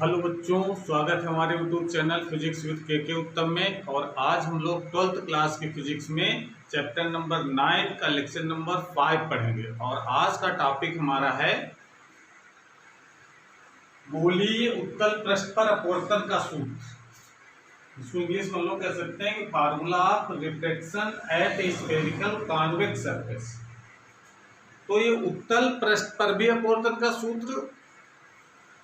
Hello बच्चों, स्वागत है हमारे यूट्यूब चैनल फिजिक्स विद के उत्तम में। और आज हम लोग 12th क्लास की फिजिक्स में चैप्टर नंबर 9 का लेक्चर नंबर 5 पढ़ेंगे। और आज का टॉपिक हमारा है गोलीय उत्तल पृष्ठ पर अपवर्तन का सूत्र। इसको इंग्लिश में हम लोग कह सकते हैं कि formula of reflection eight A spherical convex surface. तो ये उत्तल पृष्ठ पर भी अपवर्तन का सूत्र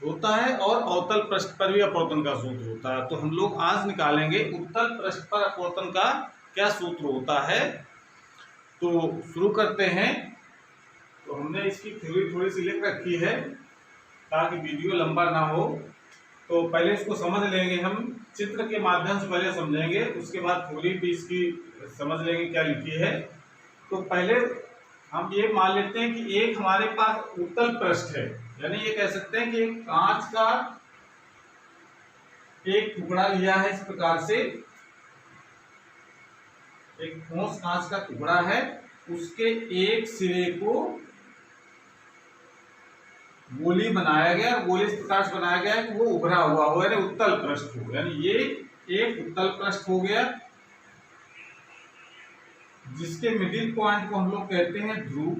होता है और अवतल पृष्ठ पर भी अपवर्तन का सूत्र होता है। तो हम लोग आज निकालेंगे उत्तल पृष्ठ पर अपवर्तन का क्या सूत्र होता है। तो शुरू करते हैं। तो हमने इसकी थ्योरी थोड़ी सी लिख रखी है ताकि वीडियो लंबा ना हो। तो पहले इसको समझ लेंगे, हम चित्र के माध्यम से पहले समझेंगे, उसके बाद थ्योरी भी इसकी समझ लेंगे क्या लिखी है। तो पहले हम ये मान लेते हैं कि एक हमारे पास उत्तल पृष्ठ है, यानी ये कह सकते हैं कि एक कांच का एक टुकड़ा लिया है। इस प्रकार से एक ठोस कांच का टुकड़ा है, उसके एक सिरे को गोली बनाया गया और गोली इस प्रकार से बनाया गया है कि वो उभरा हुआ हो, यानी उत्तल पृष्ठ हो। यानी ये एक उत्तल पृष्ठ हो गया, जिसके मिडिल पॉइंट को हम लोग कहते हैं ध्रुव।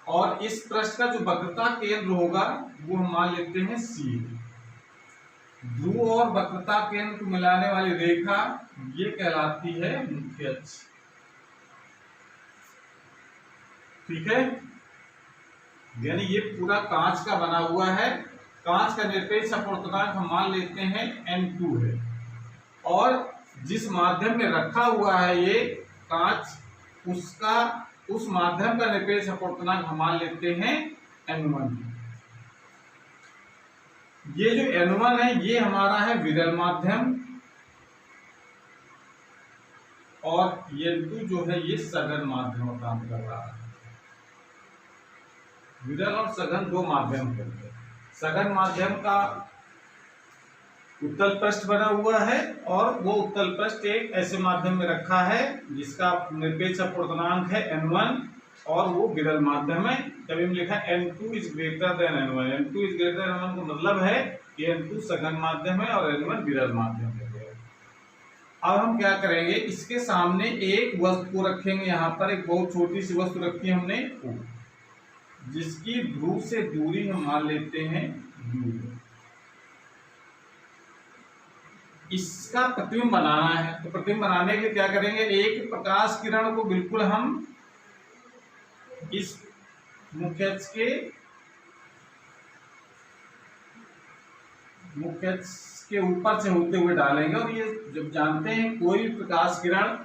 और इस पृष्ठ का जो वक्रता केंद्र होगा वो हम मान लेते हैं सी। ध्रुव और वक्रता केंद्र को मिलाने वाली रेखा ये कहलाती है मुख्य अक्ष। ठीक है, यानी ये पूरा कांच का बना हुआ है। कांच का निरपेक्ष अपवर्तनांक हम मान लेते हैं N2 है। और जिस माध्यम में रखा हुआ है ये कांच, उस माध्यम का निरपेक्ष अपवर्तनांक हम मान लेते हैं N1। ये जो N1 है ये हमारा है विरल माध्यम, और N2 जो है ये सघन माध्यम का काम कर रहा है। विरल और सघन दो माध्यम होते हैं। सघन माध्यम का उत्तल पृष्ठ बना हुआ है, और वो उत्तल पृष्ठ एक ऐसे माध्यम में रखा है जिसका निरपेक्ष अपवर्तनांक है N1, और वो विरल माध्यम है। तभी हम लिखा N2 is greater than N1। N2 is greater than N1 का मतलब है कि N2 सघन माध्यम है और N1 विरल माध्यम है। अब हम क्या करेंगे, इसके सामने एक वस्तु को रखेंगे। यहाँ पर एक बहुत छोटी सी वस्तु रखी है हमने, जिसकी ध्रुव से दूरी हम मान लेते हैं U। इसका प्रतिबिंब बनाना है, तो प्रतिबिंब बनाने के लिए क्या करेंगे, एक प्रकाश किरण को बिल्कुल हम इस मुख्य अक्ष के ऊपर से होते हुए डालेंगे। और ये जब जानते हैं कोई प्रकाश किरण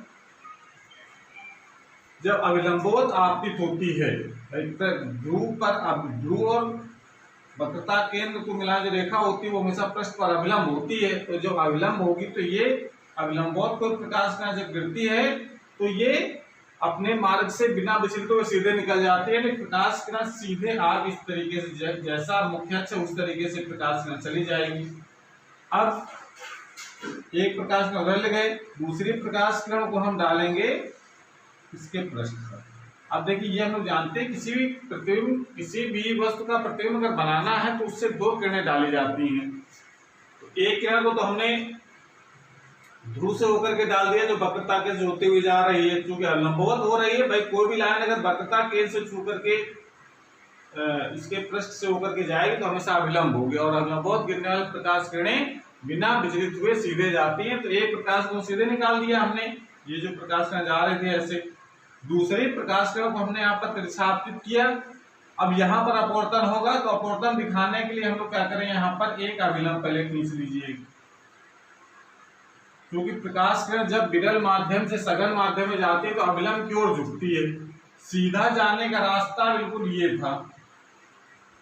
जब अविलंबवत आपतित होती है ध्रुव पर, अब ध्रुव और वक्रता केंद्र को मिला जो रेखा होती है वो हमेशा पृष्ठ पर अविलंब होती है। तो जब अविलंब होगी तो ये अविलंबवत कोई प्रकाश किरण जब गिरती है तो ये अपने मार्ग से बिना विचलित हुए सीधे निकल जाती है। प्रकाश किरण सीधे आग इस तरीके से जैसा मुख्य अक्ष है उस तरीके से प्रकाश किरण चली जाएगी। अब एक प्रकाश किरण उधर ले गए, दूसरी प्रकाश किरण को हम डालेंगे इसके पृष्ठ पर। अब देखिए, ये हम लोग जानते हैं किसी भी वस्तु का प्रतिबिंब अगर बनाना है तो उससे दो किरणें डाली जाती हैं। तो एक किरण को तो हमने ध्रुव से होकर के डाल दिया, जो वक्रता केंद्र से होते हुए जा रही है, क्योंकि लंबवत हो रही है। भाई कोई भी लाइन अगर वक्रता केंद्र से छू करके इसके पृष्ठ से होकर के जाएगी तो हमेशा अविलंब होगी, और अविलंबवत गिरने वाली प्रकाश किरणें बिना विचलित हुए सीधे जाती हैं। तो एक प्रकाश को सीधे निकाल दिया हमने, ये जो प्रकाश किरण जा रहे थे ऐसे। दूसरी प्रकाश किरण को हमने यहाँ पर तिरछापित किया। अब यहाँ पर अपवर्तन होगा, तो अपवर्तन दिखाने के लिए हम लोग क्या करें, यहाँ पर एक अविलंब पहले खींच लीजिए, क्योंकि प्रकाश किरण जब विरल माध्यम से सघन माध्यम में जाती है तो अविलंब की ओर झुकती है। सीधा जाने का रास्ता बिल्कुल ये था,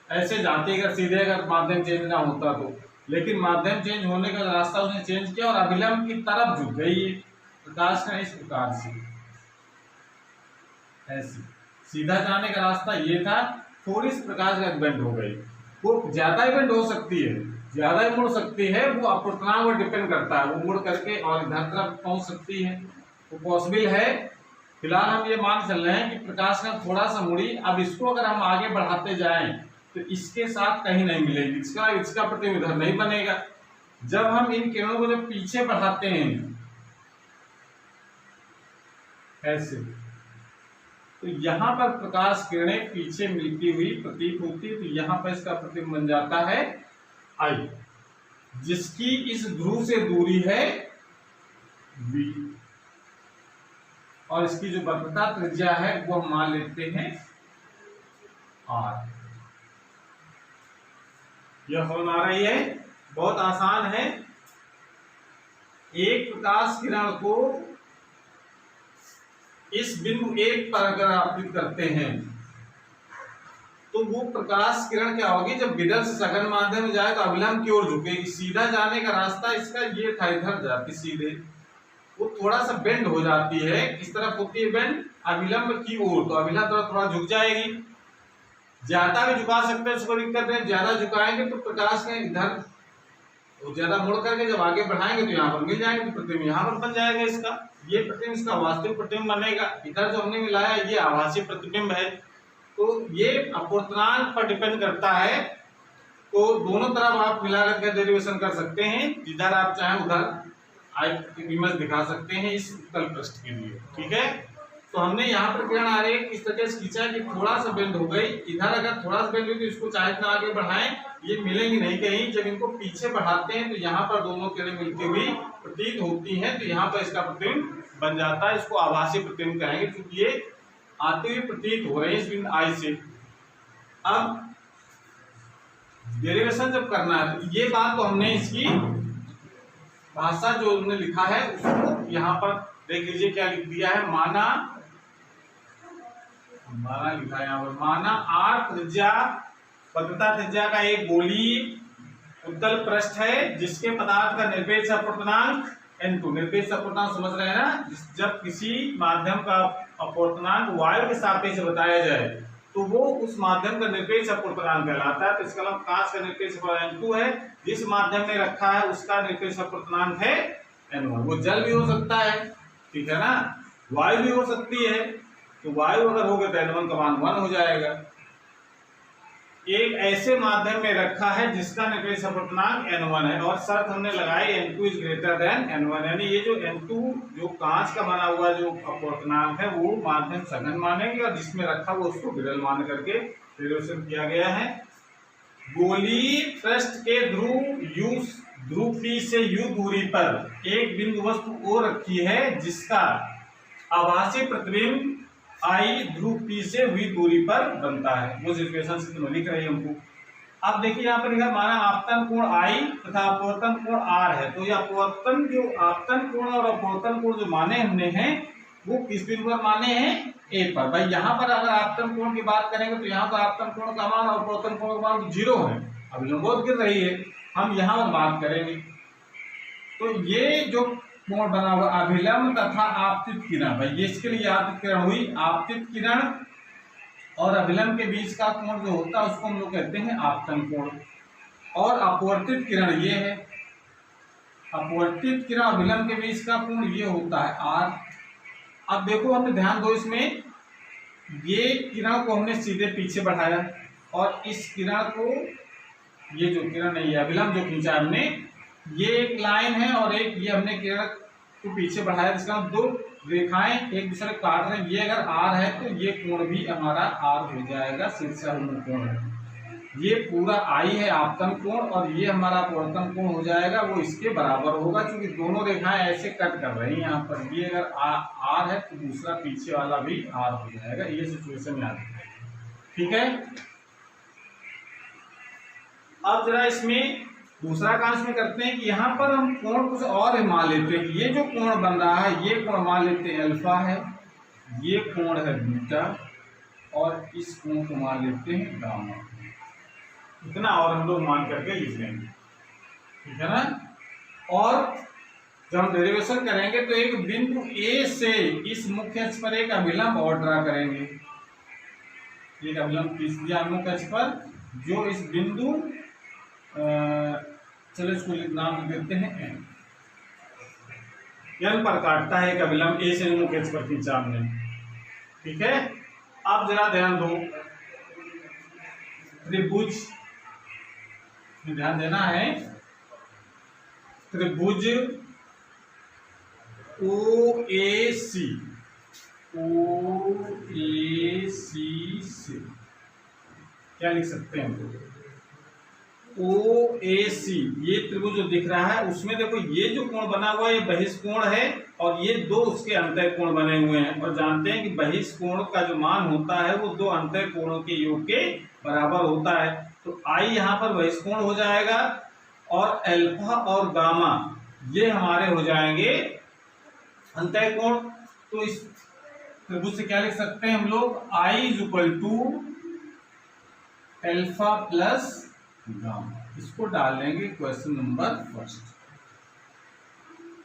ऐसे जाती अगर सीधे अगर माध्यम चेंज ना होता तो, लेकिन माध्यम चेंज होने का रास्ता उसने चेंज किया और अविलंब की तरफ झुक गई है प्रकाश किरण। इस प्रकार से ऐसे सीधा जाने का रास्ता ये था, थोड़ी सी प्रकाश का बेंड हो गई। वो ज्यादा ही बेंड हो सकती है, ज्यादा ही मुड़ सकती है, वो अपवर्तनांक पर डिपेंड करता है। वो मुड़ करके और इधर तरफ पहुंच सकती है, वो पॉसिबल है। फिलहाल हम ये मान चल रहे हैं कि प्रकाश का थोड़ा सा मुड़ी। अब इसको अगर हम आगे बढ़ाते जाएं तो इसके साथ कहीं नहीं मिलेगी, इसका प्रतिबिंब इधर नहीं बनेगा। जब हम इन किरणों को जब पीछे बढ़ाते हैं ऐसे, तो यहाँ पर प्रकाश किरणें पीछे मिलती हुई प्रतीत होती है, तो यहाँ पर इसका प्रतिबिंब बन जाता है आई, जिसकी इस ध्रुव से दूरी है v, और इसकी जो वक्रता त्रिज्या है वो हम मान लेते हैं r। यह समझ आ रही है, बहुत आसान है। एक प्रकाश किरण को इस बिंदु 1 पर अगर आपतित करते हैं तो वो प्रकाश किरण क्या होगी, जब विरल से सघन माध्यम में जाए तो अभिलंब की ओर झुकेगी। सीधा जाने का रास्ता इसका ये था, इधर जाती सीधे, वो थोड़ा सा बेंड हो जाती है, इस तरफ होती है बेंड अभिलंब की ओर, तो अभिलंब तरफ थोड़ा झुक जाएगी। ज्यादा भी झुका सकते हैं, उसको दिक्कत है, ज्यादा झुकाएंगे तो प्रकाश के इधर वो ज्यादा मुड़ करके जब आगे बढ़ाएंगे तो यहाँ पर मिल जाएंगे, तो प्रतिबिंब यहाँ पर बन जाएगा इसका। ये प्रतिबिंब इसका वास्तविक प्रतिबिंब बनेगा। इधर जो हमने मिलाया ये आभासी प्रतिबिंब है। तो ये अपवर्तनांक पर डिपेंड करता है, तो दोनों तरफ आप मिला करके डेरिवेशन कर सकते हैं, जिधर आप चाहें उधर इमेज दिखा सकते हैं इस उत्तल पृष्ठ के लिए। ठीक है, तो हमने यहाँ पर किरण आरेख इस तरह से खींचा कि थोड़ा सा बेंड हो गई, इधर अगर थोड़ा सा बेंड हुई तो इसको चाहे ना आगे बढ़ाएं, ये मिलेंगी नहीं कहीं। जब इनको पीछे बढ़ाते हैं तो यहाँ पर दोनों किरणें मिलती हुई प्रतीत होती हैं, तो यहाँ पर इसका प्रतिबिंब बन जाता है। इसको आभासी प्रतिबिंब कहेंगे, क्योंकि ये आते हुए प्रतीत हो रहे हैं इस बिंदु आई से। अब डेरिवेशन जब करना है तो ये बात तो हमने इसकी भाषा जो हमने लिखा है उसको यहाँ पर देख लीजिए क्या लिख दिया है। माना लिखा है यहाँ पर, माना आर त्रिज्या वक्रता त्रिज्या का एक गोलीय उत्तल पृष्ठ है जिसके पदार्थ का निरपेक्ष अपवर्तनांक n2। निरपेक्ष अपवर्तनांक समझ रहे हैं ना, जब किसी माध्यम का अपवर्तनांक वायु के सापेक्ष बताया जाए तो वो उस माध्यम का निरपेक्ष अपवर्तनांक कहलाता है। तो इसका मतलब कांच का निरपेक्ष अपवर्तनांक n2 है, जिस माध्यम में रखा है उसका निरपेक्ष अपवर्तनांक है n1। वो जल भी हो सकता है, ठीक है ना, वायु भी हो सकती है, तो वायु अगर हो गया तो n1 का मान 1 हो जाएगा। एक ऐसे माध्यम में रखा है जिसका निरपेक्ष अपवर्तनांक n1 है, और शर्त हमने लगाई n2 is greater than n1, यानी ये जो n2 जो कांच का बना हुआ जो अपवर्तनांक है वो माध्यम सघन मानेंगे, और जिसमें रखा हुआ उसको विरल मान करके डेरिवेशन किया गया है। गोलीय पृष्ठ के ध्रुव P से u दूरी पर एक बिंदु वस्तु O रखी है जिसका आभासी प्रतिबिंब I ध्रुव P से v दूरी पर बनता है। वो सिचुएशन से लिख रही है हमको। अब देखिए यहाँ पर लिखा, माना आपतन कोण I तथा अपवर्तन कोण R है, तो ये आपतन कोण और अपवर्तन कोण जो माने हमने हैं वो किस बिंदु पर माने हैं, A पर। भाई यहाँ पर अगर आपतन कोण की बात करेंगे तो यहाँ पर आपतन कोण का मान और अपवर्तन कोण का मान 0 है, अभी लंबवत गिर रही है, हम यहाँ पर बात करेंगे। तो ये जो कोण बना हुआ अभिलंब तथा आपतित किरण, भाई ये इसके लिए आपतित किरण हुई। आपतित किरण और अभिलंब के बीच का कोण जो होता है उसको हम लोग कहते हैं आपतन कोण, और अपवर्तित किरण ये है। अपवर्तित किरण अभिलंब के बीच का कोण ये होता है r। अब देखो हमने ध्यान दो, इसमें ये किरण को हमने सीधे पीछे बढ़ाया, और इस किरण को, ये जो किरण है ये अभिलंब जो खींचा हमने, ये एक लाइन है और एक ये हमने किरण को पीछे बढ़ाया, जिसका दो रेखाएं एक दूसरे को काट रहे हैं। ये अगर r है तो ये कोण भी हमारा r हो जाएगा, शीर्षाभिमुख कोण है। ये पूरा I है आपतन कोण, और ये हमारा अपवर्तन कोण हो जाएगा, वो इसके बराबर होगा, क्योंकि दोनों रेखाएं ऐसे कट कर रही हैं। यहाँ पर ये अगर r है तो दूसरा पीछे वाला भी r हो जाएगा। ये सिचुएशन याद रखिए, ठीक है। अब जरा इसमें दूसरा काम इसमें करते हैं कि यहाँ पर हम कोण कुछ और मान लेते हैं कि ये जो कोण बन रहा है ये कोण मान लेते हैं अल्फा है, ये कोण है बीटा, और इस कोण को मान लेते हैं गामा। इतना और हम लोग मान करके लिख लेंगे, ठीक है ना। और जब हम डेरिवेशन करेंगे तो एक बिंदु A से इस मुख्य अक्ष पर एक अभिलंब और ड्रा करेंगे। एक अभिलंब किस दिया मुख्य अक्ष पर, जो इस बिंदु चलो इसको नाम देते हैं n पर काटता है एक अभिलंब A से मुख्य अक्ष पर खींचा हमने, ठीक है। अब जरा ध्यान दो, त्रिभुज में ध्यान देना है, त्रिभुज OAC से क्या लिख सकते हैं हम? OAC ये त्रिभुज जो दिख रहा है उसमें देखो ये जो कोण बना हुआ है ये बहिष्कोण है और ये दो उसके अंतः कोण बने हुए हैं और जानते हैं कि बहिष्कोण का जो मान होता है वो दो अंतः कोणों के योग के बराबर होता है। तो I यहाँ पर बहिष्कोण हो जाएगा और अल्फा और गामा ये हमारे हो जाएंगे अंतः कोण। तो इस त्रिभुज से क्या लिख सकते हैं हम लोग? I = alpha plus gamma. इसको डाल लेंगे क्वेश्चन नंबर फर्स्ट।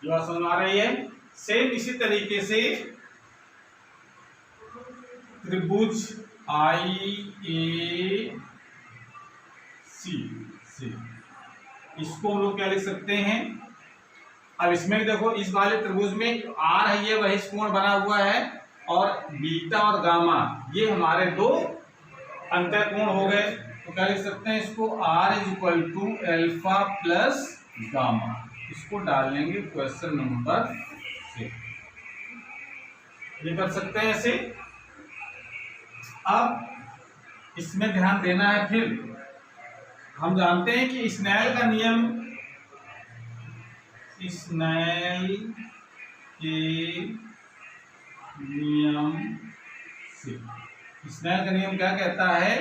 ये बात समझ आ रही है? सेम इसी तरीके से त्रिभुज IAC से इसको हम लोग क्या लिख सकते हैं? अब इसमें देखो इस वाले त्रिभुज में R है ये बहिष्कोण बना हुआ है और बीटा और गामा ये हमारे दो अंतः कोण हो गए। तो क्या लिख सकते हैं इसको? R = alpha plus gamma. इसको डाल लेंगे क्वेश्चन नंबर 6। ये कर सकते हैं ऐसे। अब इसमें ध्यान देना है, फिर हम जानते हैं कि स्नेल का नियम, स्नेल के नियम से, स्नेल का नियम क्या कहता है?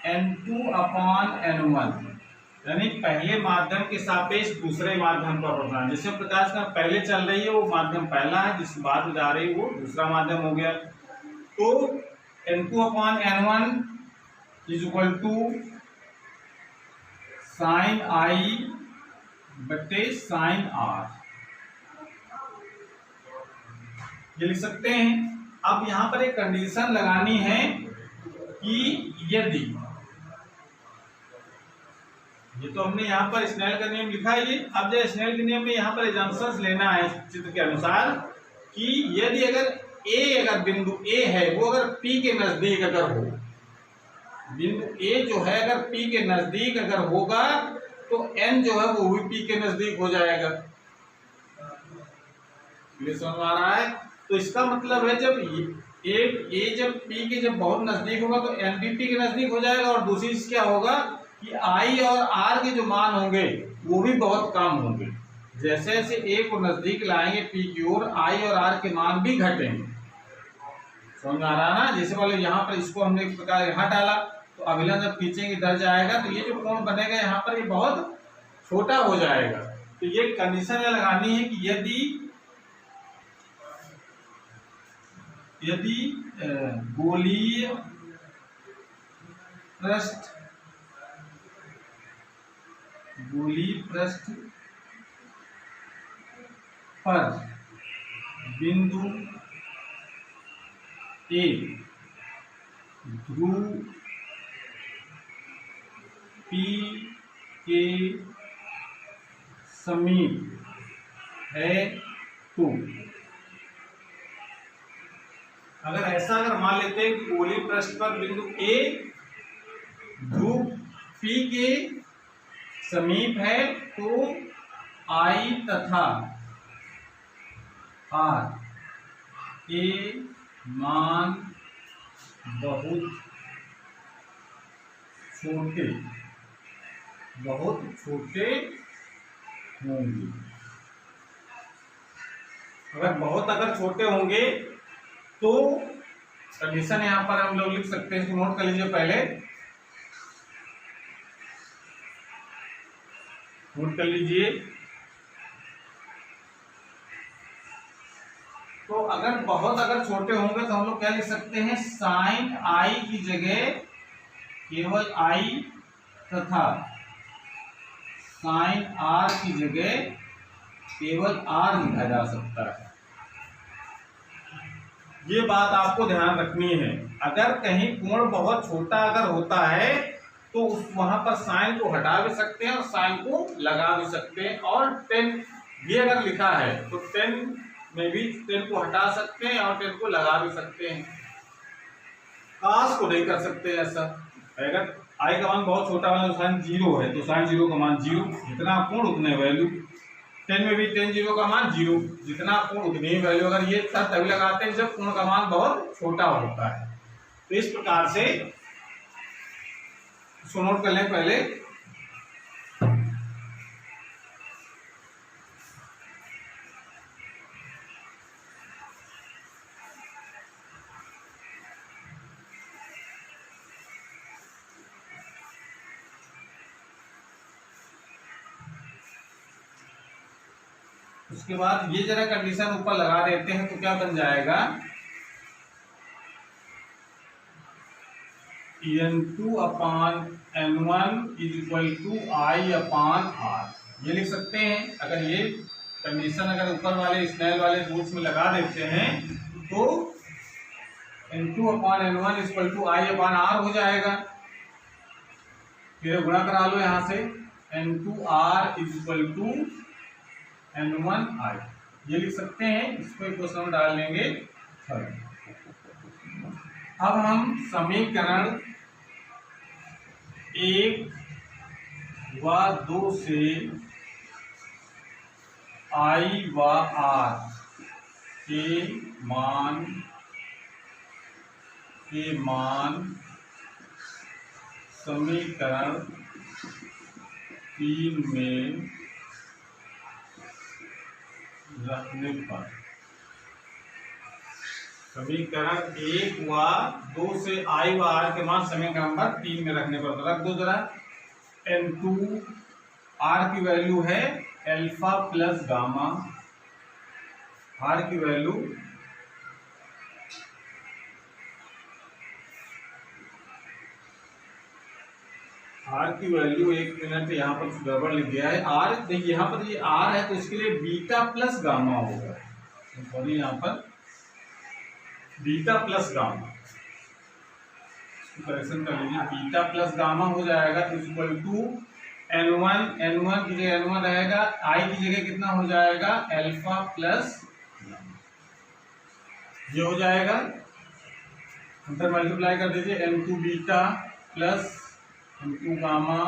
N2/N1 यानी पहले माध्यम के सापेक्ष दूसरे माध्यम पर होना। जैसे प्रकाश का पहले चल रही है वो माध्यम पहला है, जिस बाद में जा रही है वो दूसरा माध्यम हो गया। तो N2/N1 = sin I बटे sin R, ये लिख सकते हैं। अब यहां पर एक कंडीशन लगानी है कि यदि, ये तो हमने यहाँ पर स्नेल का नियम लिखा है ये। अब जब स्नेल के नियम में यहाँ पर एजम्पशंस लेना है चित्र के अनुसार कि यदि अगर बिंदु A है वो अगर P के नजदीक अगर हो, बिंदु A जो है अगर P के नजदीक अगर होगा तो N जो है वो भी P के नजदीक हो जाएगा। ये समझ आ रहा है? तो इसका मतलब है जब एक A जब P के जब बहुत नजदीक होगा तो N भी P के नजदीक हो जाएगा और दूसरी चीज क्या होगा कि I और R के जो मान होंगे वो भी बहुत कम होंगे। जैसे जैसे A को नजदीक लाएंगे P की ओर, I और R के मान भी घटेंगे। समझ आ रहा ना? जैसे वाले यहाँ पर इसको हमने इस प्रकार यहाँ डाला तो अभिलंब जब खींचेंगे इधर जाएगा तो ये जो कोण बनेगा यहाँ पर ये बहुत छोटा हो जाएगा। तो ये कंडीशन लगानी है कि यदि गोलीय पृष्ठ पर बिंदु A ध्रुव P के समीप है तो, अगर मान लेते हैं कि गोलीय पृष्ठ पर बिंदु A ध्रुव P के समीप है तो I तथा R के मान बहुत छोटे होंगे। अगर छोटे होंगे तो कंडीशन यहाँ पर हम लोग लिख सकते हैं, इसको नोट कर लीजिए पहले, नोट कर लीजिए। तो अगर छोटे होंगे तो हम लोग क्या लिख सकते हैं? साइन I की जगह केवल I तथा साइन R की जगह केवल R लिखा जा सकता है। ये बात आपको ध्यान रखनी है। अगर कहीं कोण बहुत छोटा अगर होता है तो वहां पर साइन को हटा भी सकते हैं और साइन को लगा भी सकते हैं। और 10 ये अगर लिखा है तो 10 में भी 10 को हटा सकते हैं और 10 को लगा भी सकते हैं। काश को नहीं कर सकते ऐसा। अगर आई का मान बहुत छोटा वाला साइन 0 है तो साइन 0 का मान 0, जितना कोण उतने वैल्यू। 10 में भी tan 0 का मान 0, जितना कोण उतनी ही वैल्यू। अगर ये शर्त तभी लगाते हैं जब कोण का मान बहुत छोटा होता है। तो इस प्रकार से इसको नोट कर लें पहले। उसके बाद ये जरा कंडीशन ऊपर लगा देते हैं तो क्या बन जाएगा, n2/n1 is equal to I/R। ये लिख सकते हैं। अगर ये कंडीशन अगर ऊपर वाले स्नेल वाले रूल्स में लगा देते हैं तो n2/n1 is equal to I/R हो जाएगा। फिर गुणा करा लो यहाँ से, n2R is equal to n1I, ये लिख सकते हैं। इसको इक्वेशन में डाल लेंगे। अब हम समीकरण 1 व 2 से I व R के मान समीकरण 3 में रखने पर, समीकरण 1 व 2 से I व R के मान समीकरण नंबर 3 में रखने पर, तो रख दो जरा। n2 R की वैल्यू है अल्फा प्लस गामा, R की वैल्यू एक मिनट यहाँ पर गड़बड़ लिख गया है। R देखिए यहाँ पर ये R है तो इसके लिए बीटा प्लस गामा होगा, सॉरी यहाँ पर बीटा प्लस गामा, करेक्शन कर लीजिए। बीटा प्लस गामा हो जाएगा तो इक्वल टू n1 की जगह n1 रहेगा, I की जगह कितना हो जाएगा अल्फा प्लस ये हो जाएगा। अंदर मल्टीप्लाई कर दीजिए, n2 beta plus n2 gamma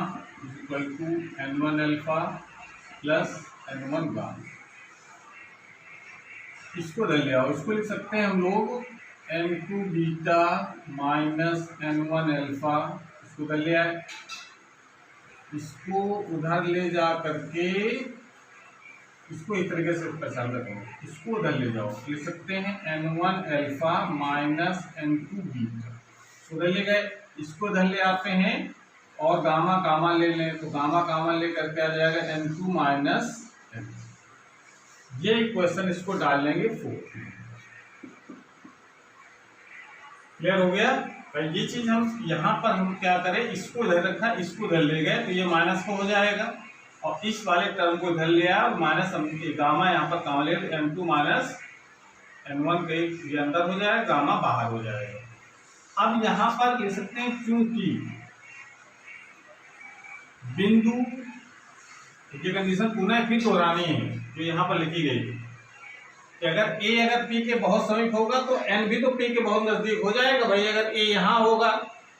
equal to n1 alpha plus n1 gamma. इसको धर ले आओ, इसको लिख सकते हैं हम लोग n2 beta minus n1 alpha, इसको धर ले आए। इसको उधर ले जा करके इसको इस तरीके से पहचान रखो, इसको उधर ले जाओ, लिख सकते हैं n1 alpha minus n2 beta, उधर ले गए। इसको उधर ले आते हैं और गामा कामा ले लें तो गामा कामा ले करके आ जाएगा n2 माइनस n। ये इक्वेशन इसको डाल लेंगे 4। क्लियर हो गया भाई। ये चीज हम यहाँ पर हम क्या करें, इसको इधर रखा, इसको इधर ले गए तो ये माइनस को हो जाएगा और इस वाले टर्म को इधर ले आया, माइनस गामा यहाँ पर कामा ले n2 माइनस n1 के ये अंदर हो जाएगा, गामा बाहर हो जाएगा। अब यहाँ पर ले सकते हैं क्योंकि बिंदु, ये कंडीशन पुनः फिर दोहरानी है जो यहाँ पर लिखी गई कि अगर a अगर p के बहुत समीप होगा तो n भी तो p के बहुत नजदीक हो जाएगा भाई। अगर a यहाँ होगा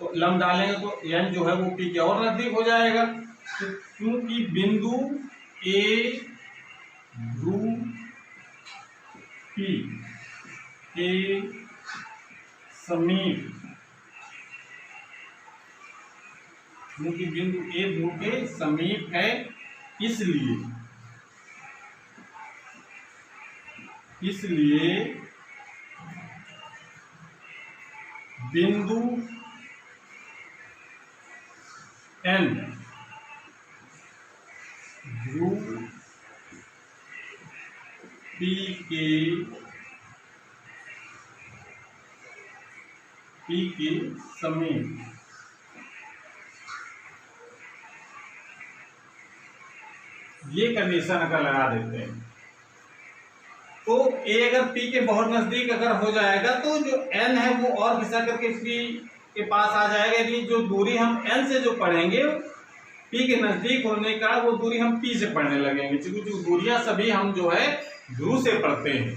तो लंब डालेंगे तो n जो है वो p के और नजदीक हो जाएगा। तो क्योंकि बिंदु a ध्रुव p के समीप, क्योंकि बिंदु A ध्रुव के समीप है, इसलिए बिंदु N ध्रुव P के समीप ये कंडीशन अगर लगा देते हैं तो A अगर P के बहुत नजदीक अगर हो जाएगा तो जो N है वो और घिसा करके P के पास आ जाएगा। यदि जो दूरी हम N से जो पढ़ेंगे P के नजदीक होने का वो दूरी हम P से पढ़ने लगेंगे, क्योंकि जो दूरियां सभी हम जो है ध्रुव से पढ़ते हैं।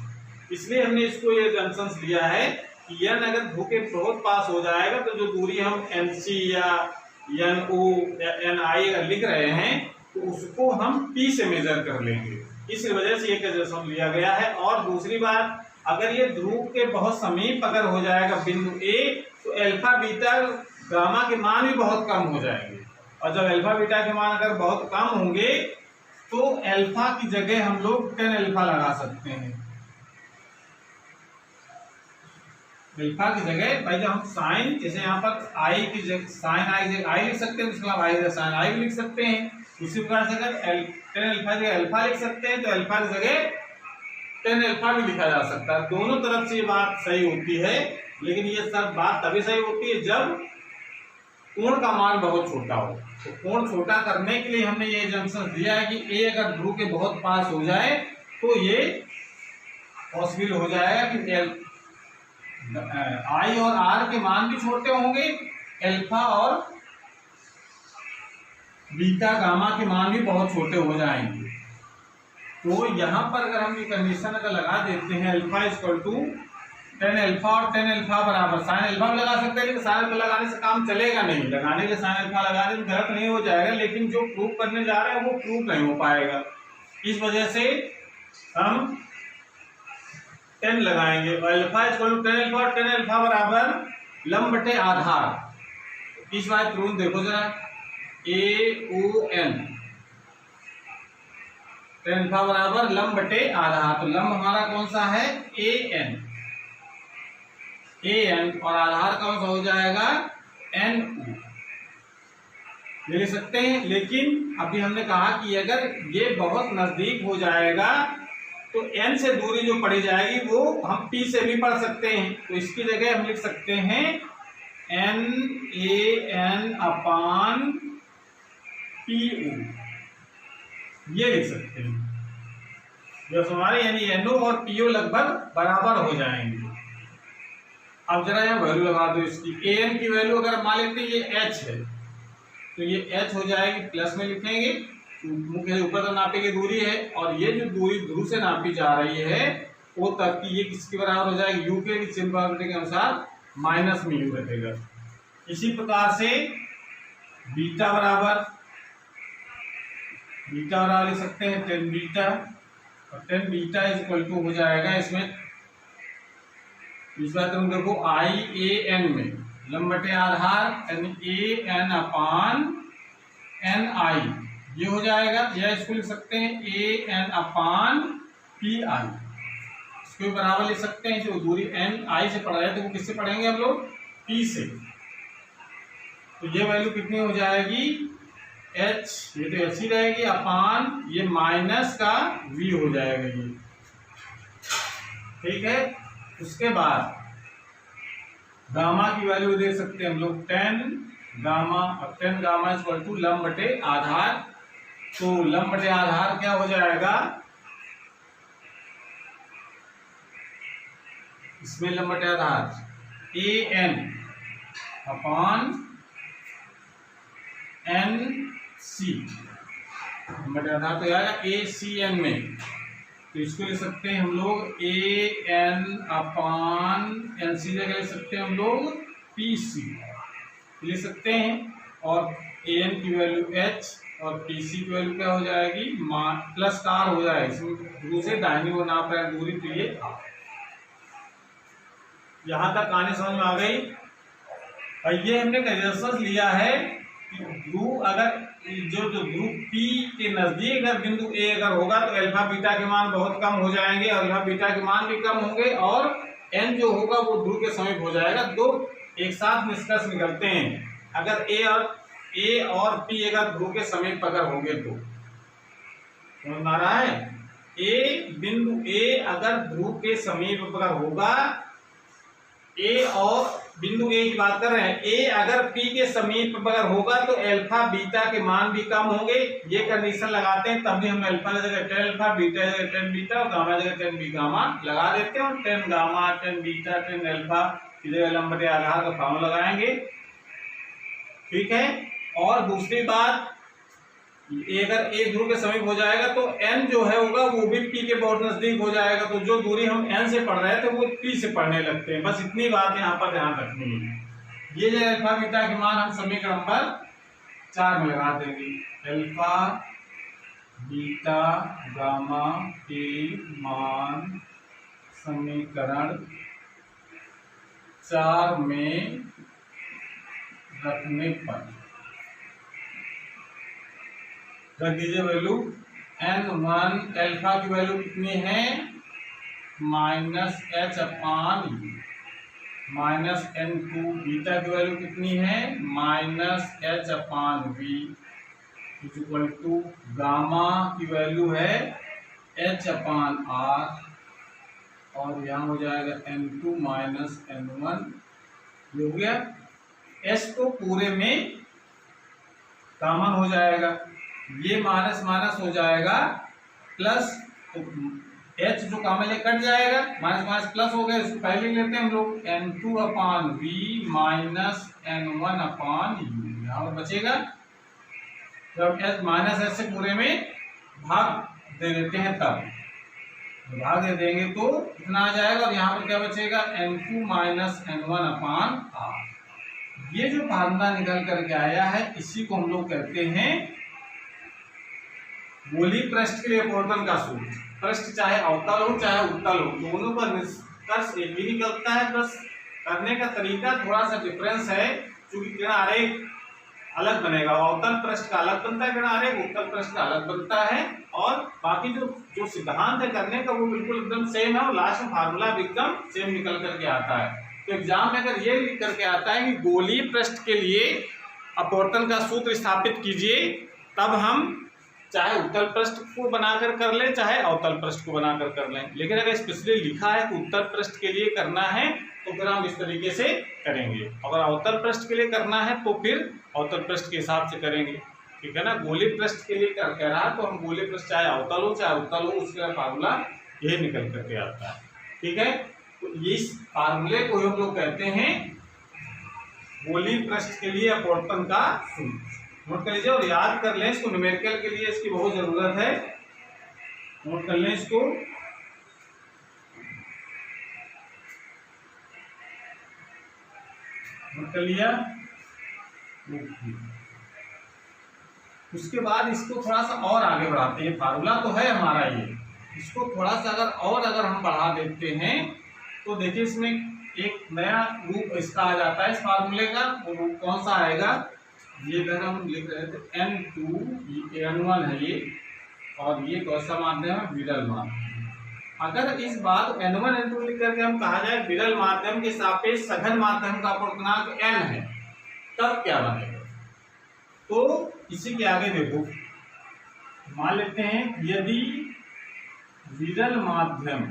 इसलिए हमने इसको ये जंक्शन लिया है कि N अगर ध्रुव के बहुत पास हो जाएगा तो जो दूरी हम NC या NI अगर लिख रहे हैं तो उसको हम P से मेजर कर लेंगे। इस वजह से ये कैल्कुलेशन लिया गया है। और दूसरी बात, अगर ये ध्रुव के बहुत समीप अगर हो जाएगा बिंदु A, तो अल्फा बीटा गामा के मान भी बहुत कम हो जाएंगे। और जब अल्फा बीटा के मान अगर बहुत कम होंगे तो अल्फा की जगह हम लोग 10 अल्फा लगा सकते हैं। अल्फा की जगह भाई जब हम साइन, जैसे यहाँ पर आई की जगह साइन आई जगह आई लिख सकते हैं, उसके बाद आई साइन आई भी लिख सकते हैं। उसी प्रकार से अगर 10 अल्फा की जगह अल्फा लिख सकते हैं तो अल्फा की जगह 10 अल्फा भी लिखा जा सकता है। दोनों तरफ से ये बात सही होती है, लेकिन ये सब बात तभी सही होती है जब कोण का मान बहुत छोटा हो। तो कोण छोटा करने के लिए हमने ये जंक्शन दिया है कि ए अगर ध्रुव के बहुत पास हो जाए तो ये पॉसिबल हो जाएगा कि आई और आर के मान भी छोटे होंगे, अल्फा और बीटा गामा के मान भी बहुत छोटे हो जाएंगे। तो यहाँ पर अगर हम ये कंडीशन अगर लगा देते हैं अल्फा इक्वल टू 10 अल्फा और 10 अल्फा बराबर साइन अल्फा भी लगा सकते हैं, लेकिन साइन अल्फा लगाने से काम चलेगा नहीं। लगाने के साइन अल्फा लगाने से गलत नहीं हो जाएगा, लेकिन जो प्रूव करने जा रहे हैं वो प्रूव नहीं हो पाएगा। इस वजह से हम 10 लगाएंगे। अल्फा इक्वल टू 10 अल्फा और 10 अल्फा बराबर लंब बटे आधार। इस बात प्रूफ देखो जरा, AON 10 अल्फा बराबर लंब बटे आधार। तो लंब हमारा कौन सा है? AN और आधार कौन सा हो जाएगा? NO। ये लिख सकते हैं। लेकिन अभी हमने कहा कि अगर ये बहुत नजदीक हो जाएगा तो n से दूरी जो पड़ी जाएगी वो हम p से भी पढ़ सकते हैं। तो इसकी जगह हम लिख सकते हैं NaN अपान PO, ये लिख सकते हैं। जो हमारे यानी NO और PO लगभग बराबर हो जाएंगे। अब जरा यहाँ वैल्यू लगा दो इसकी। AN की वैल्यू अगर मान लेते हैं ये H है तो ये H हो जाएगी, प्लस में लिखेंगे, मुख्य ऊपर तो नापे की दूरी है और ये जो दूरी ध्रुव से नापी जा रही है वो तक की ये किसके बराबर हो जाएगी? U के सिंपलिसिटी के अनुसार माइनस में U रखेगा। इसी प्रकार से बीटा बराबर लिख सकते हैं 10 बीटा, और 10 बीटा इज इक्वल टू हो जाएगा इसमें इस बात तुम देखो IAN में लंब बटे आधार NaN अपान NI, ये हो जाएगा। या इसको लिख सकते हैं AN अपान PI, इसको बराबर लिख सकते हैं। जो दूरी NI से पढ़ रहे हैं तो वो किससे पढ़ेंगे हम लोग? P से। तो ये वैल्यू कितनी हो जाएगी? H, ये तो H ही रहेगी, अपान ये माइनस का V हो जाएगा ये, ठीक है। उसके बाद गामा की वैल्यू दे सकते हैं हम लोग 10 गामा, अब 10 गामा इक्वल टू लंब बटे आधार। तो लंब बटे आधार क्या हो जाएगा? इसमें लंब बटे आधार AN अपान NC, लंब बटे आधार तो आएगा ACN में। तो इसको ले सकते हैं हम लोग AN अपान NC जगह ले सकते हैं हम लोग PC ले सकते हैं। और AN की वैल्यू H और PC की वैल्यू क्या हो जाएगी? प्लस का R हो जाएगी। इसमें दूसरे दाहिनी ओर नाप रहे हैं दूरी, तो ये यहाँ तक आने समझ में आ गई। और ये हमने कंडीशन लिया है कि ध्रुव अगर जो ध्रुव P के नजदीक अगर बिंदु A अगर होगा तो अल्फा बीटा के मान बहुत कम हो जाएंगे, अल्फा बीटा के मान भी कम होंगे और N जो होगा वो ध्रुव के समीप हो जाएगा। दो एक साथ निष्कर्ष निकलते हैं अगर A और P अगर ध्रुव के समीप अगर होंगे तो। समझ आ रहा है? बिंदु A अगर ध्रुव के समीप अगर होगा, A और बिंदु A की बात कर रहे हैं, A अगर P के समीप अगर होगा तो अल्फा बीटा के मान भी कम होंगे। ये कंडीशन लगाते हैं तब भी हम अल्फा की जगह 10 अल्फा, बीटा की जगह 10 बीटा और गामा की जगह 10 बी गामा लगा देते हैं। और 10 गामा 10 बीटा 10 अल्फा की जगह लंब बटे आधार का फॉर्मूला लगाएंगे, ठीक है। और दूसरी बात, अगर A ध्रुव के समीप हो जाएगा तो N जो है होगा वो भी P के बहुत नजदीक हो जाएगा। तो जो दूरी हम N से पढ़ रहे थे वो P से पढ़ने लगते हैं। बस इतनी बात यहाँ पर ध्यान रखनी है। ये जो अल्फा बीटा के मान हम समीकरण पर 4 में लगा देंगे। अल्फा बीटा गामा के मान समीकरण 4 में रखने पर रख दीजिए वैल्यू। n1 अल्फा की वैल्यू कितनी है -h/u, माइनस n2 बीटा की वैल्यू कितनी है -h/v इक्वल टू गामा की वैल्यू है h/r और यहाँ हो जाएगा n2 n1। ये हो गया। s तो पूरे में कॉमन हो जाएगा, ये माइनस माइनस हो जाएगा प्लस, तो h जो कॉमन ले कट जाएगा, माइनस माइनस प्लस हो गया। इसको पहले लेते हैं हम लोग n2/v माइनस n1/u, यहाँ पर बचेगा। जब h माइनस h से पूरे में भाग दे देते हैं तब भाग दे देंगे तो कितना आ जाएगा, और यहाँ पर क्या बचेगा n2 n1/r। ये जो फार्मूला निकल करके आया है इसी को हम लोग कहते हैं गोली पृष्ठ के लिए अपवर्तन का सूत्र। पृष्ठ चाहे अवतल हो चाहे उत्तल हो, दोनों पर निष्कर्ष एक ही निकलता है, बस करने का तरीका थोड़ा सा डिफरेंस है। क्योंकि किरण आरेख अलग बनेगा, अवतल पृष्ठ का अलग बनता है किरण आरेख, उत्तल पृष्ठ का अलग बनता है, और बाकी जो सिद्धांत है करने का वो बिल्कुल एकदम सेम है, और लास्ट में फार्मूला भी एकदम सेम निकल करके आता है। तो एग्जाम में अगर ये लिख करके आता है कि गोलीय पृष्ठ के लिए अपवर्तन का सूत्र स्थापित कीजिए, तब हम चाहे उत्तल पृष्ठ को बनाकर कर लें चाहे अवतल पृष्ठ को बनाकर कर लें। लेकिन अगर स्पेशली लिखा है तो उत्तल पृष्ठ के लिए करना है तो फिर हम इस तरीके से करेंगे, अगर अवतल पृष्ठ के लिए करना है तो फिर अवतल पृष्ठ के हिसाब से करेंगे। ठीक है ना। गोलीय पृष्ठ के लिए कह रहा है तो हम गोलीय पृष्ठ चाहे अवतल हो चाहे उत्तल हो, उसका फार्मूला यही निकल करके आता है। ठीक है। तो इस फार्मूले को हम लोग कहते हैं गोलीय पृष्ठ के लिए अपवर्तन का सूत्र। नोट कर लीजिए और याद कर लें इसको, न्यूमेरिकल के लिए इसकी बहुत जरूरत है। नोट कर लें इसको। नोट कर लिया। उसके बाद इसको थोड़ा सा और आगे बढ़ाते हैं। फार्मूला तो है हमारा ये, इसको थोड़ा सा अगर हम बढ़ा देते हैं तो देखिए इसमें एक नया रूप इसका आ जाता है इस फार्मूले का। वो रूप कौन सा आएगा, ये अगर हम लिख रहे थे n2 n1 है ये, और ये कौन सा माध्यम है विरल माध्यम। अगर इस बात n1 n2 लिख करके हम कहा जाए विरल माध्यम के सापेक्ष सघन माध्यम का अपवर्तनांक n है, तब क्या बनेगा। तो इसी के आगे देखो, मान लेते हैं यदि विरल माध्यम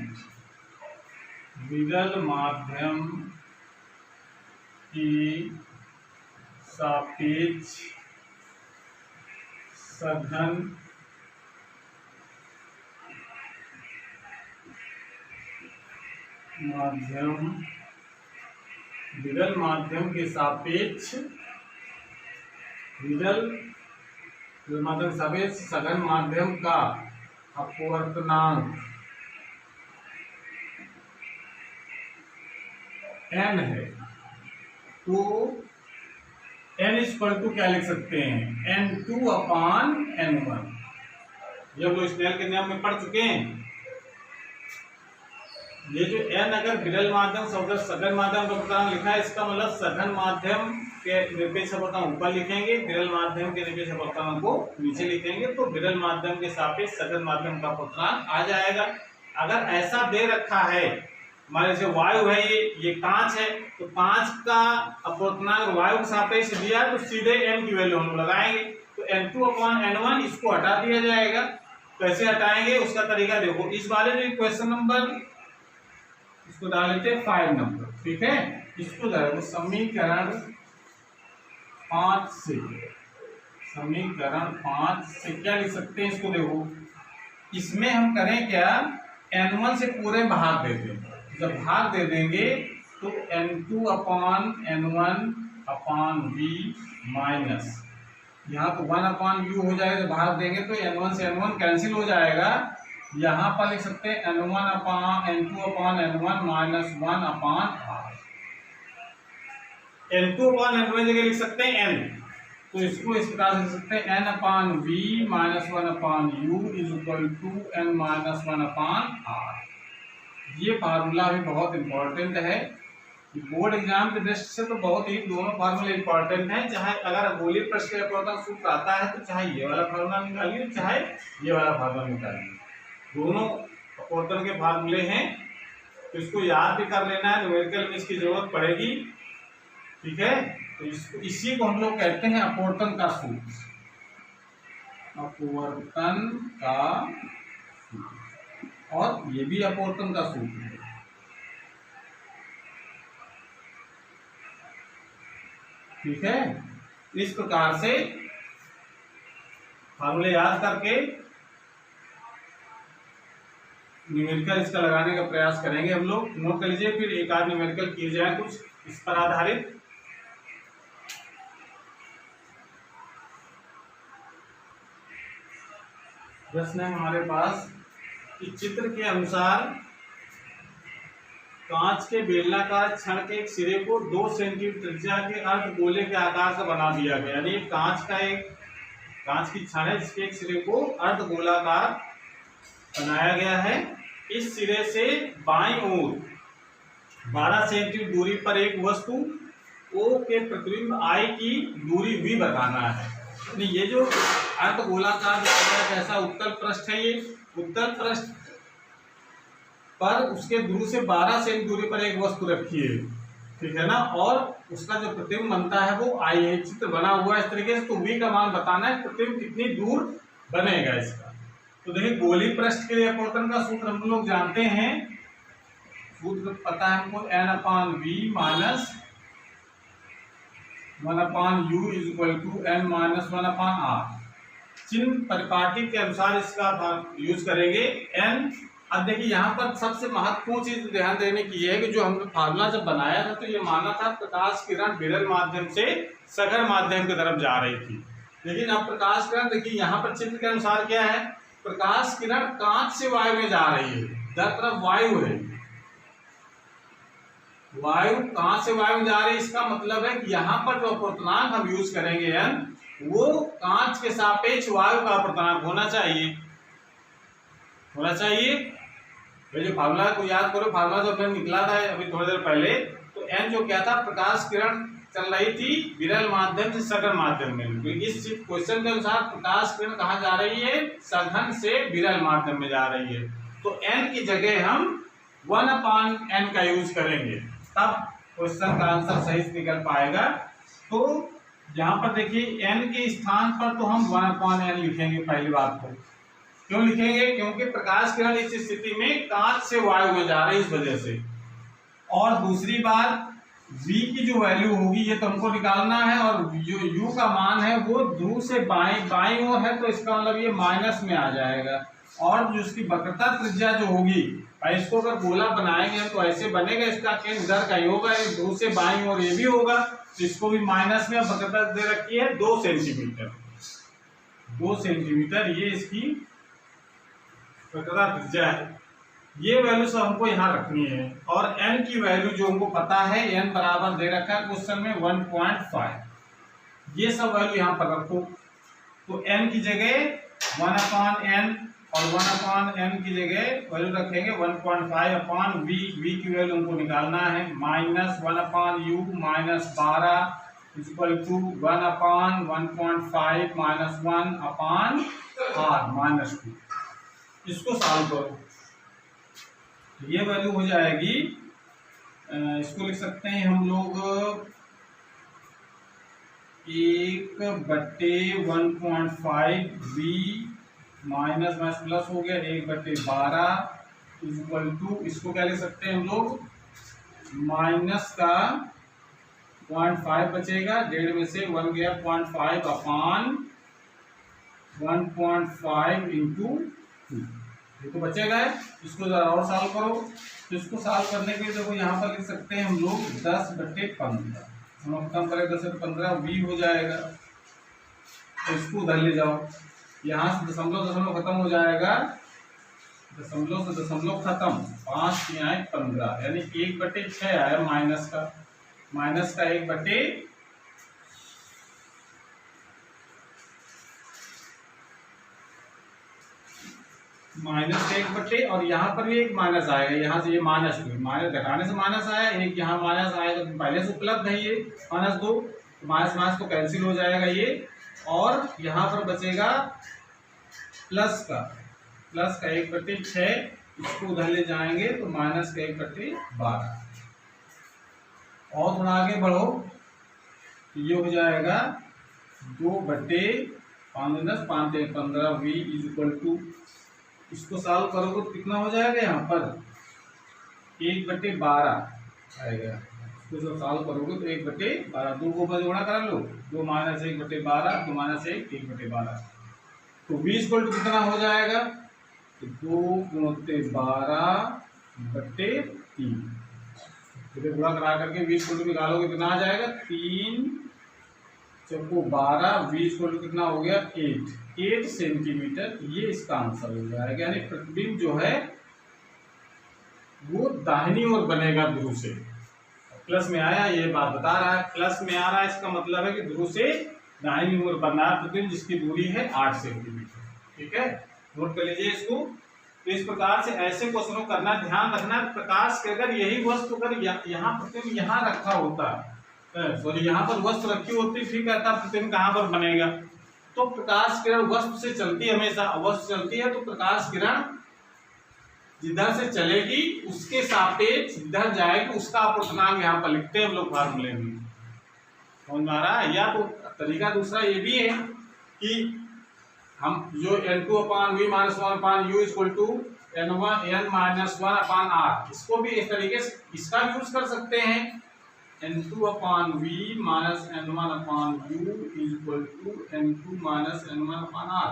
की सापेक्ष सघन माध्यम विरल माध्यम के सापेक्ष सघन माध्यम का अपवर्तनांक n है, तो n इक्वल टू क्या लिख सकते हैं n2/n1। ये हम लोग स्नेल के नियम में पढ़ चुके हैं। ये जो n अगर विरल माध्यम सघन माध्यम का अपवर्तनांक लिखा है, इसका मतलब सघन माध्यम के निरपेक्ष अपवर्तनांक ऊपर लिखेंगे, विरल माध्यम के निरपेक्ष अपवर्तनांक को नीचे लिखेंगे, तो विरल माध्यम के सापेक्ष सघन माध्यम का अपवर्तनांक आ जाएगा। अगर ऐसा दे रखा है, मान लीजिए वायु है, ये कांच है, तो कांच का अपवर्तनांक वायु के सापेक्ष दिया तो सीधे n की वैल्यू हम लगाएंगे, तो n2/n1 इसको हटा दिया जाएगा। कैसे हटाएंगे उसका तरीका देखो। इस वाले जो क्वेश्चन नंबर इसको डाल लेते हैं 5 नंबर। ठीक है। इसको डालो समीकरण 5 से क्या लिख सकते हैं, इसको देखो। इसमें हम करें क्या, n1 से पूरे भाग दे दें। जब भाग दे देंगे तो n2/n1/v माइनस यहाँ तो 1/u हो जाएगा। जब भाग देंगे तो n1 से n1 कैंसिल हो जाएगा। यहाँ पर लिख सकते हैं n2/n1 माइनस 1/r। n2/n1 जगह लिख सकते हैं n, तो इसको इस प्रकार से लिख सकते हैं n upon V minus 1 upon U is equal to n minus 1 upon R. ये फार्मूला भी बहुत इंपॉर्टेंट है, बोर्ड एग्जाम के दृष्टि से तो बहुत ही दोनों फार्मूले इंपॉर्टेंट हैं। चाहे अगर गोलीय प्रश्न के अपवर्तन सूत्र आता है तो चाहे ये वाला फार्मूला निकालिए चाहे ये वाला फार्मूला निकालिए, दोनों अपवर्तन के फार्मूले हैं। तो इसको याद भी कर लेना है, न्यूमेरिकल में इसकी जरूरत पड़ेगी, ठीक है। तो इसी को हम लोग कहते हैं अपवर्तन का सूत्र, अपवर्तन का सूत्र, और ये भी अपवर्तन का सूत्र है। ठीक है, इस प्रकार से फार्मूले याद करके न्यूमेरिकल इसका लगाने का प्रयास करेंगे हम लोग। नोट कर लीजिए, फिर एक आध न्यूमेरिकल किए जाए कुछ इस पर आधारित। प्रश्न है हमारे पास कि चित्र के अनुसार कांच के बेलनाकार छड़ के एक सिरे को 2 सेंटीमीटर त्रिज्या के अर्धगोले के आकार से बना दिया गया। यानी कांच की छड़ है जिसके एक सिरे को अर्धगोलाकार बनाया गया है। इस सिरे से बाईं ओर 12 सेंटीमीटर दूरी पर एक वस्तु O के प्रतिबिंब I की दूरी V बताना है। ये जो अर्धगोलाकार कैसा उत्तल पृष्ठ है, ये उत्तल पृष्ठ पर उसके ध्रुव से 12 सेंटीमीटर दूरी पर एक वस्तु रखी है, ठीक है ना, और उसका जो प्रतिबिंब बनता है वो I है। चित्र बना हुआ है इस तरीके से, तो V का मान बताना है, प्रतिबिंब कितनी दूर बनेगा इसका। तो देखिए गोलीय पृष्ठ के लिए अपवर्तन का सूत्र हम लोग जानते हैं, सूत्र पता है हमको n upon V minus 1 upon U is equal to n minus 1 upon R. चिन्ह परिपाटी के अनुसार इसका यूज करेंगे n। अब देखिए यहाँ पर सबसे महत्वपूर्ण चीज ध्यान देने की है कि जो हमने फार्मूला जब बनाया था तो ये माना था प्रकाश किरण विरल माध्यम से सघन माध्यम की तरफ जा रही थी, लेकिन अब प्रकाश किरण देखिए यहाँ पर चित्र के अनुसार क्या है, प्रकाश किरण कांच से वायु में जा रही है, दर तरफ वायु है, वायु कांच से वायु में जा रही है। इसका मतलब है कि यहाँ पर जो अपवर्तनांक हम यूज करेंगे n, वो कांच के सापेक्ष वायु का अपवर्तनांक होना चाहिए, होना चाहिए। ये जो फार्मूला को याद करो, फार्मूला जो मैंने निकला था अभी थोड़ी देर पहले, तो n जो क्या था, प्रकाश किरण चल रही थी विरल माध्यम से सघन माध्यम में। तो इस क्वेश्चन के अनुसार प्रकाश किरण कहाँ जा रही है, सघन से विरल माध्यम में जा रही है। तो n की जगह हम 1 अपान n का यूज करेंगे, तब क्वेश्चन का आंसर सही से निकल पाएगा। तो यहाँ पर देखिए n के स्थान पर तो हम 1 अपान n लिखेंगे। पहली बात तो क्यों लिखेंगे, क्योंकि प्रकाश किरण इस स्थिति में कांच से वायु में जा रही है, इस वजह से। और दूसरी बात v की जो वैल्यू होगी ये तो हमको निकालना है, और जो u का मान है वो ध्रुव से बाईं ओर है, तो इसका मतलब ये माइनस में आ जाएगा। और जो उसकी वक्रता त्रिज्या जो होगी, इसको अगर गोला बनाएंगे तो ऐसे बनेगा, इसका केंद्र इधर कहीं होगा, ध्रुव से बाईं ओर ये भी होगा, तो इसको भी माइनस में। वक्रता दे रखी है 2 सेंटीमीटर, 2 सेंटीमीटर ये इसकी वक्रता त्रिज्या है। ये वैल्यू सब हमको यहाँ रखनी है। और n की वैल्यू जो हमको पता है, n बराबर दे रखा है क्वेश्चन में 1.5, ये सब वैल्यू यहाँ पर रखो। तो n की जगह 1 अपान n और 1 अपान n की जगह वैल्यू रखेंगे 1.5 अपान v। v की वैल्यू हमको निकालना है, minus 1 upon u minus 12 equal to 1 upon 1.5 minus 1 upon r minus 2। इसको सॉल्व करो, ये वैल्यू हो जाएगी, इसको लिख सकते हैं हम लोग 1/1.5 v माइनस माइनस प्लस हो गया 1/12 इक्वल टू, इसको क्या लिख सकते हैं हम लोग, माइनस का 0.5 बचेगा, 1.5 में से 1 गया 0.5 अपान 1.5 इंटू 2, ये तो बचेगा। इसको जरा और सॉल्व करो। तो इसको सॉल्व करने के लिए देखो यहाँ पर लिख सकते हैं हम लोग 10/15, हम कम करें 10/15 v हो जाएगा। तो इसको उधर ले जाओ, यहाँ से दशमलव दशमलव खत्म हो जाएगा, दशमलव से दशमलव खत्म, 5 यहाँ 15, यानी 1/6 आया माइनस का 1/, माइनस 1 और यहाँ पर भी एक माइनस आएगा, यहाँ से ये -2, माइनस घटाने से माइनस आया, एक यहाँ माइनस आएगा, पहले से उपलब्ध है ये -2, तो माइनस माइनस तो कैंसिल हो जाएगा ये, और यहाँ पर बचेगा प्लस का 1/6, इसको उधर ले जाएंगे तो माइनस का 1/12। और थोड़ा आगे बढ़ो तो ये हो जाएगा 2/5 5 15 v इक्वल टू, इसको सॉल्व करोगे तो कितना हो जाएगा, यहाँ पर 1/12 आएगा। इसको जब सॉल्व करोगे तो 1/12, 2 को जोड़ा कर लो, 2 - 1/12, 2 - 1 1/12, तो v इक्वल टू कितना हो जाएगा, तो 2 × 12/3, फिर गुणा करा करके v इक्वल टू निकालोगे कितना आ जाएगा, 3 × 12, v इक्वल टू कितना हो गया 8 सेंटीमीटर। ये इसका आंसर हो जाएगा, यानी प्रतिबिंब जो है वो दाहिनी ओर बनेगा ध्रुव से। प्लस में आया, ये बात बता रहा है, प्लस में आ रहा है, इसका मतलब है कि ध्रुव से दाहिनी ओर बनना है प्रतिबिंब, जिसकी दूरी है 8 सेंटीमीटर। ठीक है, नोट कर लीजिए इसको। तो इस प्रकार से ऐसे क्वेश्चनों करना, ध्यान रखना, प्रकाश के अगर यही वस्तु अगर यहाँ प्रतिबिंब यहाँ रखा होता, सॉरी यहाँ पर वस्तु रखी होती, फिर कहता प्रतिबिंब कहाँ पर बनेगा, तो प्रकाश किरण वस्तु से चलती है, हमेशा वस्तु चलती है, तो प्रकाश किरण जिधर से चलेगी उसके सापेक्ष जिधर जाएगी उसका अपूर्णांक यहाँ पर लिखते हैं हम लोग फार्मूले में। समझ में आ रहा है? या तो तरीका दूसरा ये भी है कि हम जो N2/V - 1/U = N-1/R, इसको भी इस तरीके से इसका यूज कर सकते हैं। N2/V - N1/U = N2 - N1/R,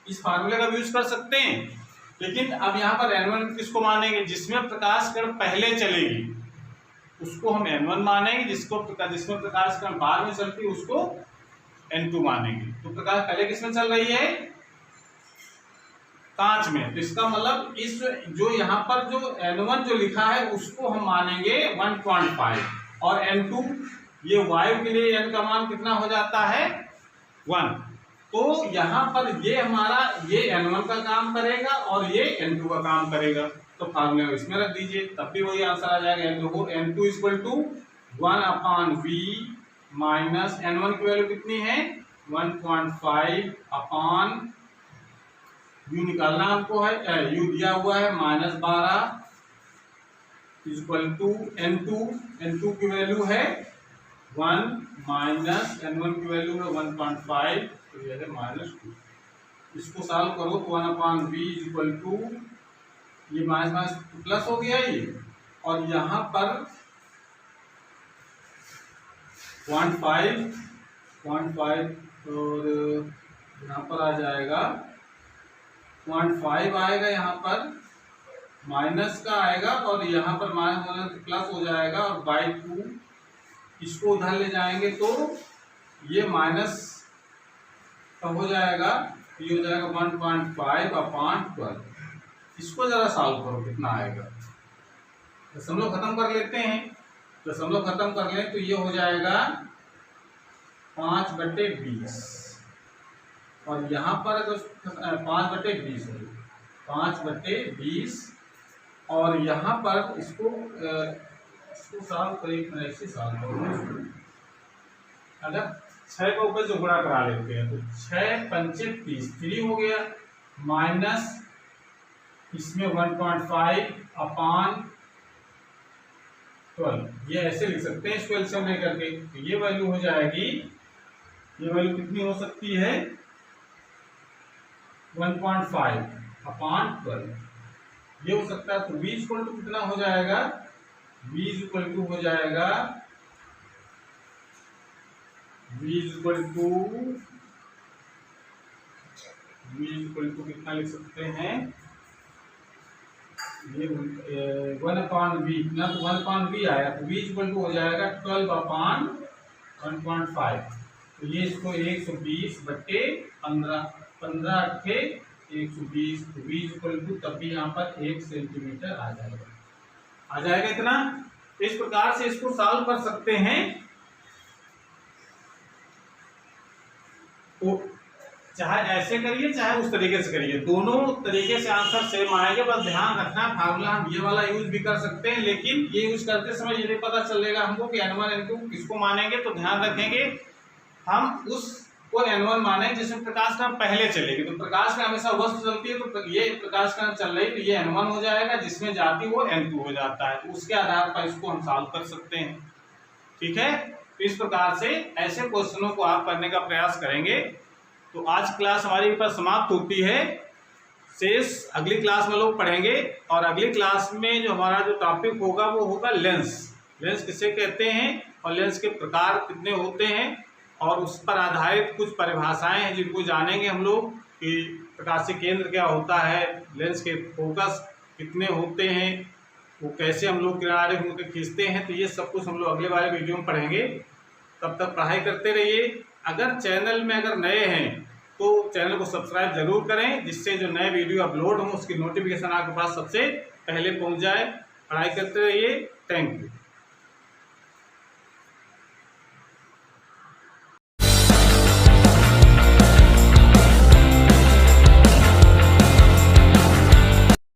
इस फार्मूले का भी यूज कर सकते हैं। लेकिन अब यहाँ पर N1 किसको मानेंगे, जिसमें प्रकाश किरण पहले चलेगी उसको हम N1 मानेंगे, जिसमें प्रकाश किरण बाद में चलती है उसको N2 मानेंगे। तो प्रकाश पहले किसमें चल रही है, कांच में, तो इसका मतलब इस जो यहाँ पर जो N1 जो लिखा है उसको हम मानेंगे 1.5, और N2 ये वायु के लिए N का मान कितना हो जाता है 1, तो यहाँ पर ये हमारा ये N1 का काम करेगा और ये N2 का काम करेगा, तो फार्मूला इसमें रख दीजिए, तब भी वही आंसर आ जाएगा। N2 = 1/V माइनस N1 की वैल्यू कितनी है 1.5 U निकालना हमको है, U दिया हुआ है -12 = N2 की वैल्यू है 1 माइनस N1 की वैल्यू है 1.5, तो यह है -2। इसको सॉल्व करो तो 1/V = ये माइनस प्लस हो गया ये, और यहाँ पर 0.5 और यहाँ पर आ जाएगा 0.5 आएगा, यहाँ पर माइनस का आएगा और यहाँ पर माइनस होने से प्लस हो जाएगा, और /2 इसको उधर ले जाएंगे तो ये माइनस का हो जाएगा, ये हो जाएगा 1.5/12। इसको जरा सॉल्व करो कितना आएगा, दशमलव खत्म कर लेते हैं, दशमलव खत्म कर लें तो ये हो जाएगा 5/20, और यहाँ पर अगर 5/20 और यहाँ पर इसको सॉल्व करें, ऐसे सॉल्व करो, अगर 6 का ऊपर से गुणा करा लेते हैं तो 6 × 5 = 30, 3 हो गया, माइनस इसमें 1.5/12, ये ऐसे लिख सकते हैं इसको एलसीएम लेकर के, तो ये वैल्यू हो जाएगी, ये वैल्यू कितनी हो सकती है 1.5/12, ये हो सकता है। तो v = कितना हो जाएगा, v = हो जाएगा कितना लिख सकते हैं, ये 1/V ना, तो 1/V आया, तो v = हो जाएगा 12/1.5, तो ये इसको 120/15, 15 × 120, तो v = तब भी यहाँ पर 1 सेंटीमीटर आ जाएगा इतना। इस प्रकार से इसको सॉल्व कर सकते हैं। तो चाहे ऐसे करिए चाहे उस तरीके से करिए, दोनों तरीके से आंसर सेम आएंगे। बस ध्यान रखना फार्मूला हम ये वाला यूज भी कर सकते हैं, लेकिन ये यूज करते समय ये नहीं पता चलेगा हमको कि n1 n2 किसको मानेंगे। तो ध्यान रखेंगे हम उसको n1 माने जिसमें प्रकाश का पहले चलेगी। तो प्रकाश का हमेशा वस्तु चलती है, तो ये प्रकाश का चल रही तो ये n1 हो जाएगा, जिसमें जाती वो n2 हो जाता है। तो उसके आधार पर इसको हम सॉल्व कर सकते हैं। ठीक है, तो इस प्रकार से ऐसे क्वेश्चनों को आप करने का प्रयास करेंगे। तो आज क्लास हमारी पर समाप्त होती है, शेष अगली क्लास में लोग पढ़ेंगे। और अगली क्लास में जो हमारा जो टॉपिक होगा वो होगा लेंस। लेंस किसे कहते हैं और लेंस के प्रकार कितने होते हैं, और उस पर आधारित कुछ परिभाषाएं हैं जिनको जानेंगे हम लोग कि प्रकाशीय केंद्र क्या होता है, लेंस के फोकस कितने होते हैं, वो कैसे हम लोग किनारे होकर खींचते हैं। तो ये सब कुछ हम लोग अगले वाले वीडियो में पढ़ेंगे। तब तक पढ़ाई करते रहिए। अगर चैनल में अगर नए हैं तो चैनल को सब्सक्राइब जरूर करें, जिससे जो नए वीडियो अपलोड हो उसकी नोटिफिकेशन आपके पास सबसे पहले पहुंच जाए। पढ़ाई करते रहिए। Thank you.